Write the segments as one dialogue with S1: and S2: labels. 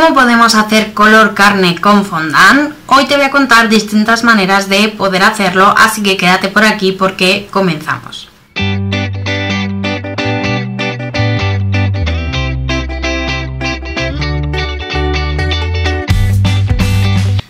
S1: ¿Cómo podemos hacer color carne con fondant? Hoy te voy a contar distintas maneras de poder hacerlo, así que quédate por aquí porque comenzamos.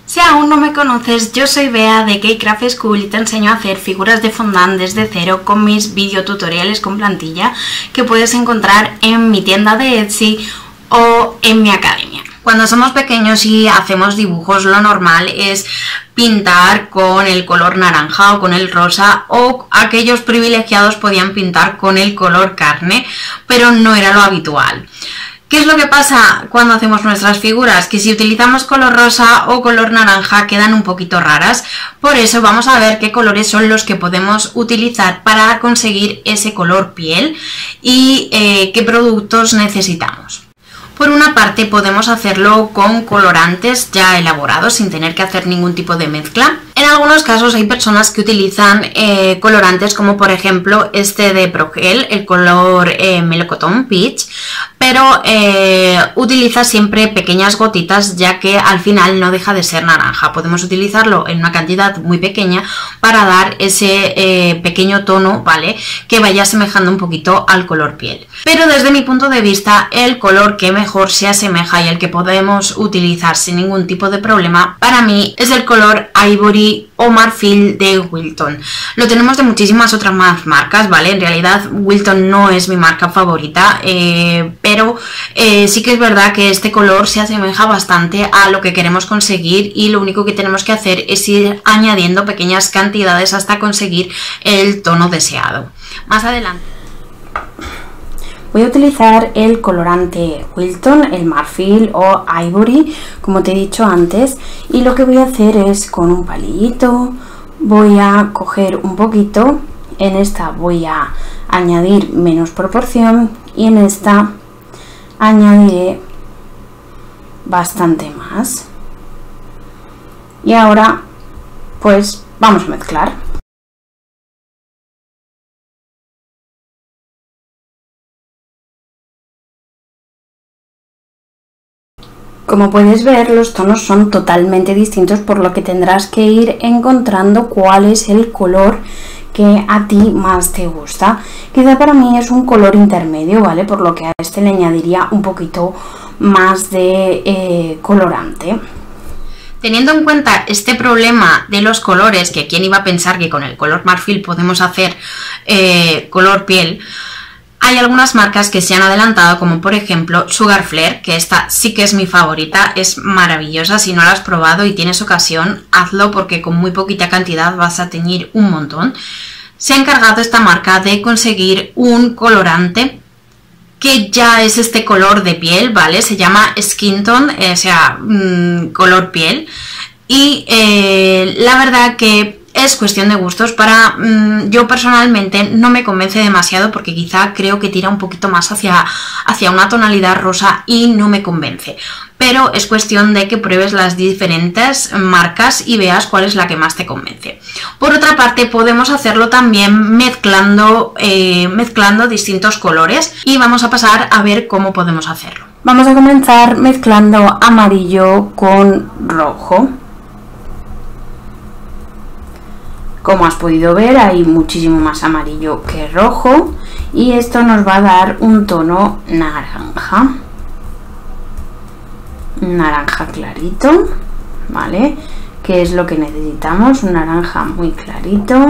S1: Si aún no me conoces, yo soy Bea de Cake Craft School y te enseño a hacer figuras de fondant desde cero con mis videotutoriales con plantilla que puedes encontrar en mi tienda de Etsy o en mi academia. Cuando somos pequeños y hacemos dibujos, lo normal es pintar con el color naranja o con el rosa, o aquellos privilegiados podían pintar con el color carne, pero no era lo habitual. ¿Qué es lo que pasa cuando hacemos nuestras figuras? Que si utilizamos color rosa o color naranja quedan un poquito raras. Por eso vamos a ver qué colores son los que podemos utilizar para conseguir ese color piel y qué productos necesitamos. Por una parte podemos hacerlo con colorantes ya elaborados sin tener que hacer ningún tipo de mezcla. En algunos casos hay personas que utilizan colorantes como por ejemplo este de Progel, el color melocotón peach, pero utiliza siempre pequeñas gotitas ya que al final no deja de ser naranja. Podemos utilizarlo en una cantidad muy pequeña para dar ese pequeño tono, ¿vale? Que vaya asemejando un poquito al color piel. Pero desde mi punto de vista el color que mejor se asemeja y el que podemos utilizar sin ningún tipo de problema para mí es el color Ivory o marfil de Wilton. Lo tenemos de muchísimas otras más marcas, ¿vale? En realidad Wilton no es mi marca favorita, pero sí que es verdad que este color se asemeja bastante a lo que queremos conseguir y lo único que tenemos que hacer es ir añadiendo pequeñas cantidades hasta conseguir el tono deseado. Más adelante voy a utilizar el colorante Wilton, el marfil o Ivory, como te he dicho antes, y lo que voy a hacer es con un palillito voy a coger un poquito, en esta voy a añadir menos proporción y en esta añadiré bastante más. Y ahora pues vamos a mezclar. Como puedes ver, los tonos son totalmente distintos, por lo que tendrás que ir encontrando cuál es el color que a ti más te gusta. Quizá para mí es un color intermedio, ¿vale? Por lo que a este le añadiría un poquito más de colorante. Teniendo en cuenta este problema de los colores, que quién iba a pensar que con el color marfil podemos hacer color piel, hay algunas marcas que se han adelantado, como por ejemplo Sugar Flare, que esta sí que es mi favorita, es maravillosa. Si no la has probado y tienes ocasión, hazlo porque con muy poquita cantidad vas a teñir un montón. Se ha encargado esta marca de conseguir un colorante que ya es este color de piel, ¿vale? Se llama Skin Tone, o sea, color piel. Y la verdad que es cuestión de gustos. Yo personalmente no me convence demasiado porque quizá creo que tira un poquito más hacia una tonalidad rosa y no me convence. Pero es cuestión de que pruebes las diferentes marcas y veas cuál es la que más te convence. Por otra parte, podemos hacerlo también mezclando distintos colores y vamos a pasar a ver cómo podemos hacerlo. Vamos a comenzar mezclando amarillo con rojo. Como has podido ver, hay muchísimo más amarillo que rojo y esto nos va a dar un tono naranja. Naranja clarito, ¿vale? Que es lo que necesitamos, un naranja muy clarito.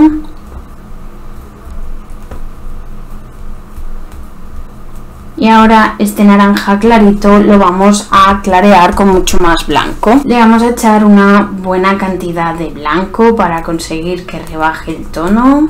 S1: Y ahora este naranja clarito lo vamos a clarear con mucho más blanco. Le vamos a echar una buena cantidad de blanco para conseguir que rebaje el tono.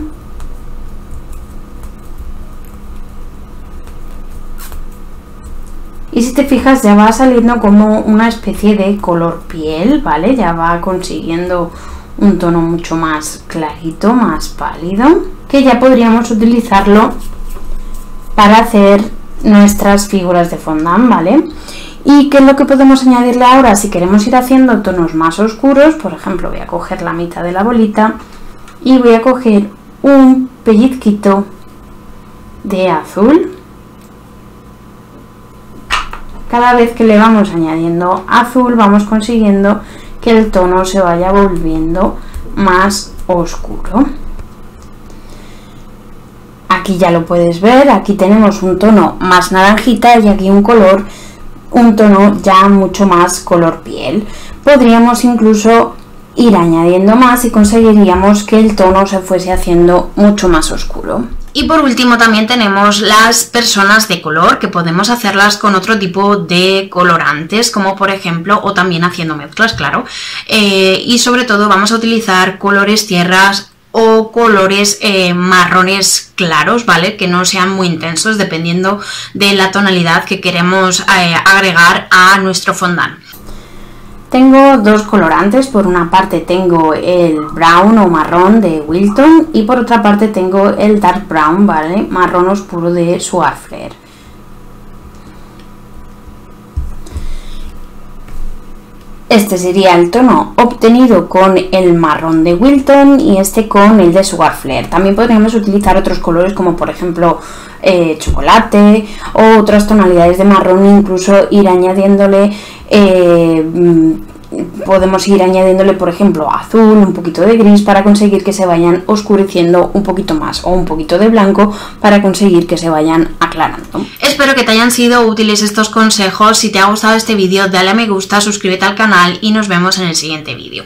S1: Y si te fijas ya va saliendo como una especie de color piel, ¿vale? Ya va consiguiendo un tono mucho más clarito, más pálido, que ya podríamos utilizarlo para hacer nuestras figuras de fondant, ¿vale? ¿Y qué es lo que podemos añadirle ahora? Si queremos ir haciendo tonos más oscuros, por ejemplo, voy a coger la mitad de la bolita y voy a coger un pellizquito de azul cada vez que le vamos añadiendo azul vamos consiguiendo que el tono se vaya volviendo más oscuro. Aquí ya lo puedes ver, aquí tenemos un tono más naranjita y aquí un tono ya mucho más color piel. Podríamos incluso ir añadiendo más y conseguiríamos que el tono se fuese haciendo mucho más oscuro. Y por último también tenemos las personas de color, que podemos hacerlas con otro tipo de colorantes, como por ejemplo, o también haciendo mezclas, claro. Y sobre todo vamos a utilizar colores tierras o colores marrones claros, ¿vale? Que no sean muy intensos, dependiendo de la tonalidad que queremos agregar a nuestro fondant. Tengo dos colorantes, por una parte tengo el brown o marrón de Wilton y por otra parte tengo el dark brown, ¿vale? Marrón oscuro de Soarfler. Este sería el tono obtenido con el marrón de Wilton y este con el de Soarfler. También podríamos utilizar otros colores como por ejemplo chocolate o otras tonalidades de marrón, incluso ir añadiéndole podemos ir añadiéndole por ejemplo azul, un poquito de gris para conseguir que se vayan oscureciendo un poquito más, o un poquito de blanco para conseguir que se vayan aclarando. Espero que te hayan sido útiles estos consejos. Si te ha gustado este vídeo dale a me gusta, suscríbete al canal y nos vemos en el siguiente vídeo.